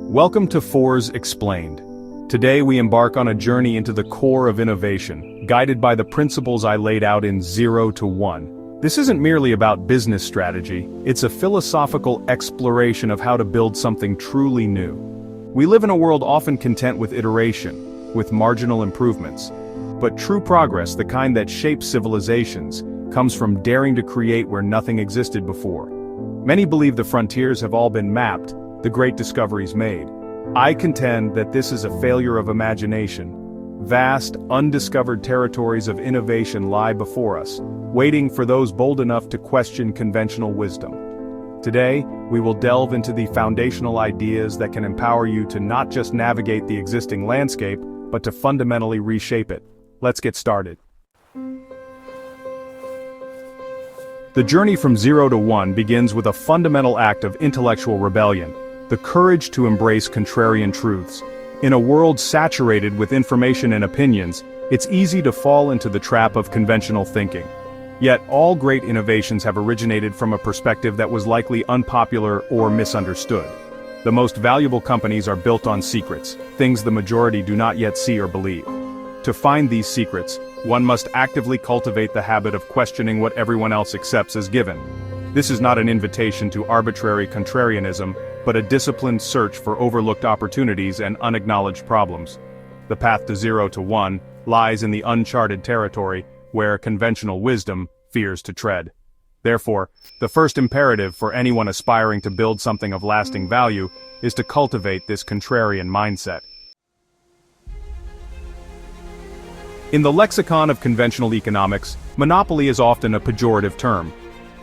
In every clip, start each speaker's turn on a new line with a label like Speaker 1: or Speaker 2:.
Speaker 1: Welcome to Fours Explained. Today we embark on a journey into the core of innovation, guided by the principles I laid out in 0 to 1. This isn't merely about business strategy, it's a philosophical exploration of how to build something truly new. We live in a world often content with iteration, with marginal improvements. But true progress, the kind that shapes civilizations, comes from daring to create where nothing existed before. Many believe the frontiers have all been mapped, the great discoveries made. I contend that this is a failure of imagination. Vast, undiscovered territories of innovation lie before us, waiting for those bold enough to question conventional wisdom. Today, we will delve into the foundational ideas that can empower you to not just navigate the existing landscape, but to fundamentally reshape it. Let's get started. The journey from 0 to 1 begins with a fundamental act of intellectual rebellion. The courage to embrace contrarian truths. In a world saturated with information and opinions, it's easy to fall into the trap of conventional thinking. Yet all great innovations have originated from a perspective that was likely unpopular or misunderstood. The most valuable companies are built on secrets, things the majority do not yet see or believe. To find these secrets, one must actively cultivate the habit of questioning what everyone else accepts as given. This is not an invitation to arbitrary contrarianism, but a disciplined search for overlooked opportunities and unacknowledged problems. The path to 0 to 1 lies in the uncharted territory, where conventional wisdom fears to tread. Therefore, the first imperative for anyone aspiring to build something of lasting value is to cultivate this contrarian mindset. In the lexicon of conventional economics, monopoly is often a pejorative term.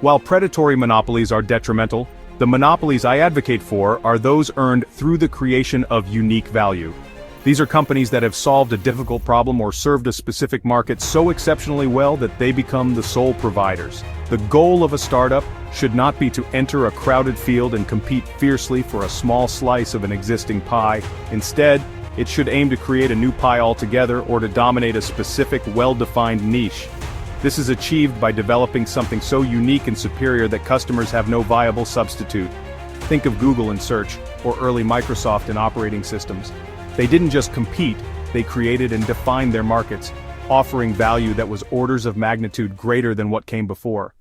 Speaker 1: While predatory monopolies are detrimental, the monopolies I advocate for are those earned through the creation of unique value. These are companies that have solved a difficult problem or served a specific market so exceptionally well that they become the sole providers. The goal of a startup should not be to enter a crowded field and compete fiercely for a small slice of an existing pie. Instead, it should aim to create a new pie altogether or to dominate a specific, well-defined niche. This is achieved by developing something so unique and superior that customers have no viable substitute. Think of Google in search, or early Microsoft in operating systems. They didn't just compete, they created and defined their markets, offering value that was orders of magnitude greater than what came before.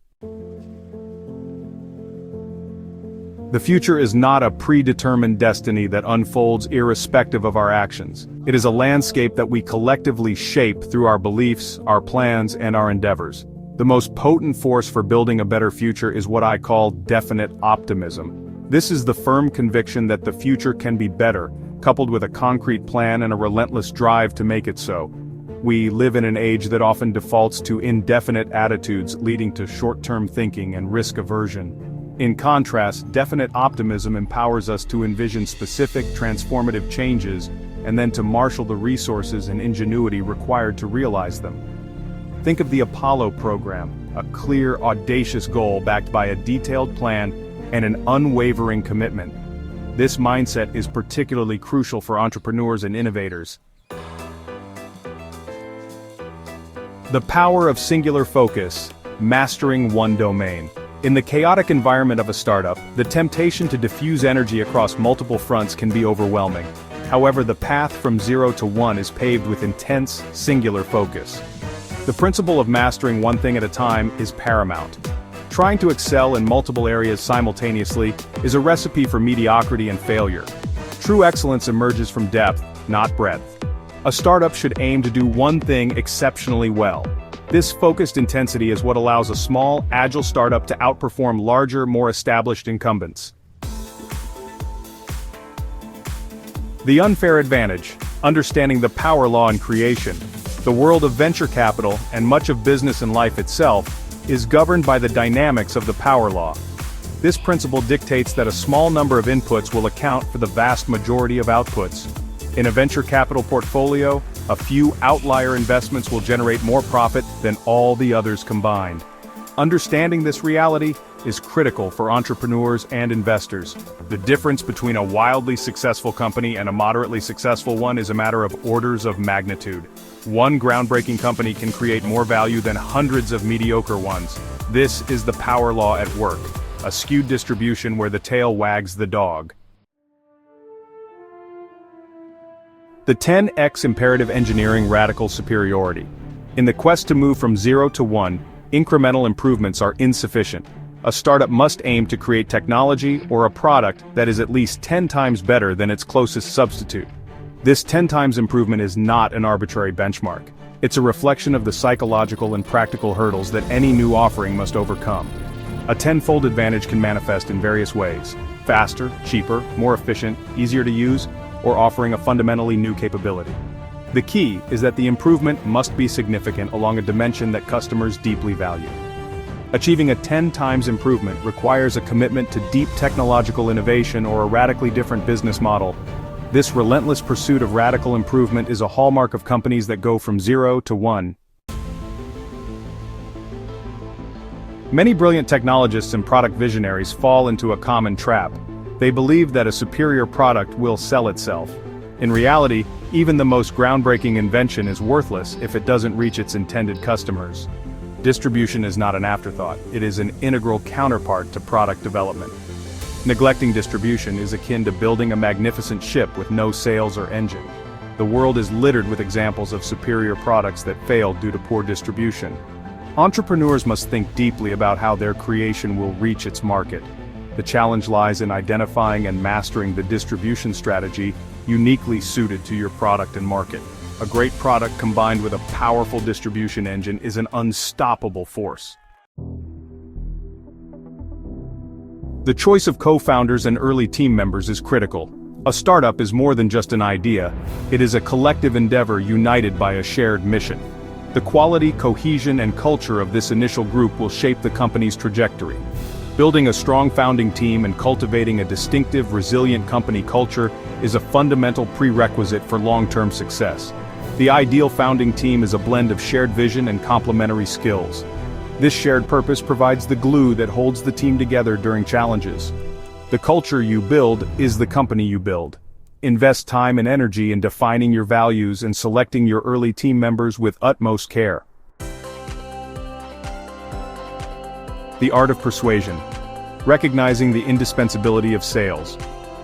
Speaker 1: The future is not a predetermined destiny that unfolds irrespective of our actions. It is a landscape that we collectively shape through our beliefs, our plans, and our endeavors. The most potent force for building a better future is what I call definite optimism. This is the firm conviction that the future can be better, coupled with a concrete plan and a relentless drive to make it so. We live in an age that often defaults to indefinite attitudes, leading to short-term thinking and risk aversion. In contrast, definite optimism empowers us to envision specific, transformative changes, and then to marshal the resources and ingenuity required to realize them. Think of the Apollo program, a clear, audacious goal backed by a detailed plan and an unwavering commitment. This mindset is particularly crucial for entrepreneurs and innovators. The power of singular focus, mastering one domain. In the chaotic environment of a startup, the temptation to diffuse energy across multiple fronts can be overwhelming. However, the path from 0 to 1 is paved with intense, singular focus. The principle of mastering one thing at a time is paramount. Trying to excel in multiple areas simultaneously is a recipe for mediocrity and failure. True excellence emerges from depth, not breadth. A startup should aim to do one thing exceptionally well. This focused intensity is what allows a small, agile startup to outperform larger, more established incumbents. The unfair advantage, understanding the power law in creation. The world of venture capital, and much of business and life itself, is governed by the dynamics of the power law. This principle dictates that a small number of inputs will account for the vast majority of outputs. In a venture capital portfolio, a few outlier investments will generate more profit than all the others combined. Understanding this reality is critical for entrepreneurs and investors. The difference between a wildly successful company and a moderately successful one is a matter of orders of magnitude. One groundbreaking company can create more value than hundreds of mediocre ones. This is the power law at work, a skewed distribution where the tail wags the dog. The 10x imperative engineering radical superiority. In the quest to move from 0 to 1, incremental improvements are insufficient. A startup must aim to create technology or a product that is at least 10 times better than its closest substitute. This 10 times improvement is not an arbitrary benchmark. It's a reflection of the psychological and practical hurdles that any new offering must overcome. A tenfold advantage can manifest in various ways: faster, cheaper, more efficient, easier to use, or offering a fundamentally new capability. The key is that the improvement must be significant along a dimension that customers deeply value. Achieving a 10 times improvement requires a commitment to deep technological innovation or a radically different business model. This relentless pursuit of radical improvement is a hallmark of companies that go from 0 to 1. Many brilliant technologists and product visionaries fall into a common trap. They believe that a superior product will sell itself. In reality, even the most groundbreaking invention is worthless if it doesn't reach its intended customers. Distribution is not an afterthought, it is an integral counterpart to product development. Neglecting distribution is akin to building a magnificent ship with no sails or engine. The world is littered with examples of superior products that failed due to poor distribution. Entrepreneurs must think deeply about how their creation will reach its market. The challenge lies in identifying and mastering the distribution strategy uniquely suited to your product and market. A great product combined with a powerful distribution engine is an unstoppable force. The choice of co-founders and early team members is critical. A startup is more than just an idea, it is a collective endeavor united by a shared mission. The quality, cohesion, and culture of this initial group will shape the company's trajectory. Building a strong founding team and cultivating a distinctive, resilient company culture is a fundamental prerequisite for long-term success. The ideal founding team is a blend of shared vision and complementary skills. This shared purpose provides the glue that holds the team together during challenges. The culture you build is the company you build. Invest time and energy in defining your values and selecting your early team members with utmost care. The art of persuasion. Recognizing the indispensability of sales.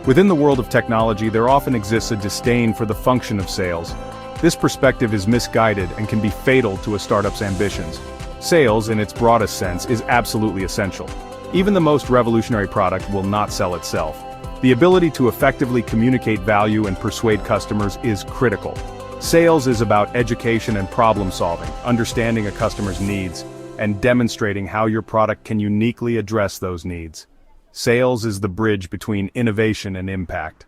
Speaker 1: Within the world of technology, there often exists a disdain for the function of sales. This perspective is misguided and can be fatal to a startup's ambitions. Sales, in its broadest sense, is absolutely essential. Even the most revolutionary product will not sell itself. The ability to effectively communicate value and persuade customers is critical. Sales is about education and problem solving, understanding a customer's needs, and demonstrating how your product can uniquely address those needs. Sales is the bridge between innovation and impact.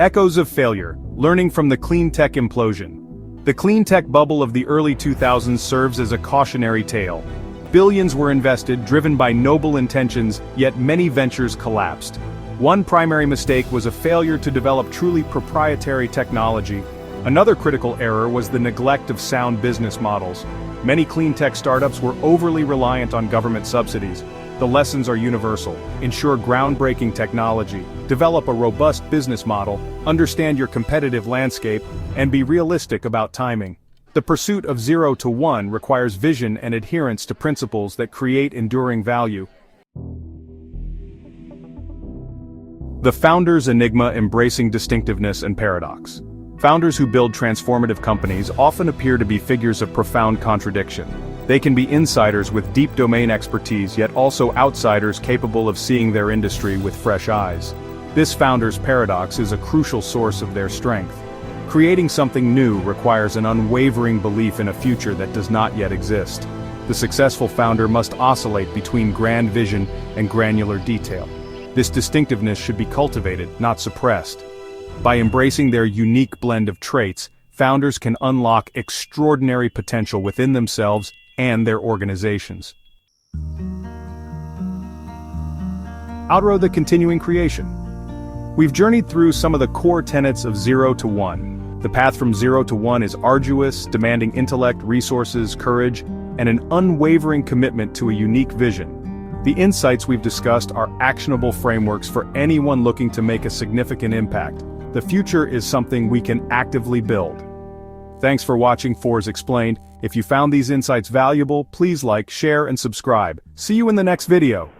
Speaker 1: Echoes of failure, learning from the clean tech implosion. The clean tech bubble of the early 2000s serves as a cautionary tale. Billions were invested, driven by noble intentions, yet many ventures collapsed. One primary mistake was a failure to develop truly proprietary technology. Another critical error was the neglect of sound business models. Many clean tech startups were overly reliant on government subsidies. The lessons are universal. Ensure groundbreaking technology, develop a robust business model, understand your competitive landscape, and be realistic about timing. The pursuit of 0 to 1 requires vision and adherence to principles that create enduring value. The founder's enigma, embracing distinctiveness and paradox. Founders who build transformative companies often appear to be figures of profound contradiction. They can be insiders with deep domain expertise, yet also outsiders capable of seeing their industry with fresh eyes. This founder's paradox is a crucial source of their strength. Creating something new requires an unwavering belief in a future that does not yet exist. The successful founder must oscillate between grand vision and granular detail. This distinctiveness should be cultivated, not suppressed. By embracing their unique blend of traits, founders can unlock extraordinary potential within themselves and their organizations. Outro the continuing creation. We've journeyed through some of the core tenets of 0 to 1. The path from 0 to 1 is arduous, demanding intellect, resources, courage, and an unwavering commitment to a unique vision. The insights we've discussed are actionable frameworks for anyone looking to make a significant impact. The future is something we can actively build. Thanks for watching Fours Explained. If you found these insights valuable, please like, share, and subscribe. See you in the next video.